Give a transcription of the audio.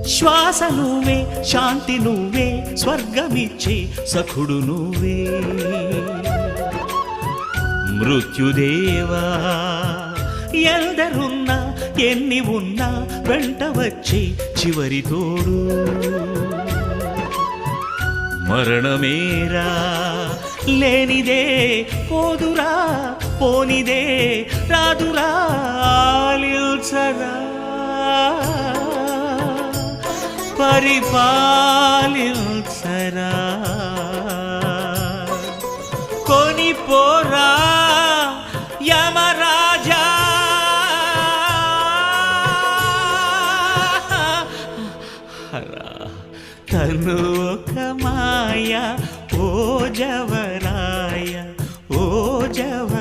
శ్వాస నువ్వే, శాంతి నువ్వే, స్వర్గమిచ్చే సఖుడు నువ్వే. మృత్యుదేవా ఎందరున్నా ఎన్ని ఉన్నా వెంట వచ్చే చివరి తోడు. మరణమేరా లేనిదే పోదురా, పోనిదే రాదురా, ఆలిల్చరా పరిపాలిల్చరా. కొనిపోరా యమరాజా. తను ఒక మాయ ఓ జవరాయ, ఓ జవ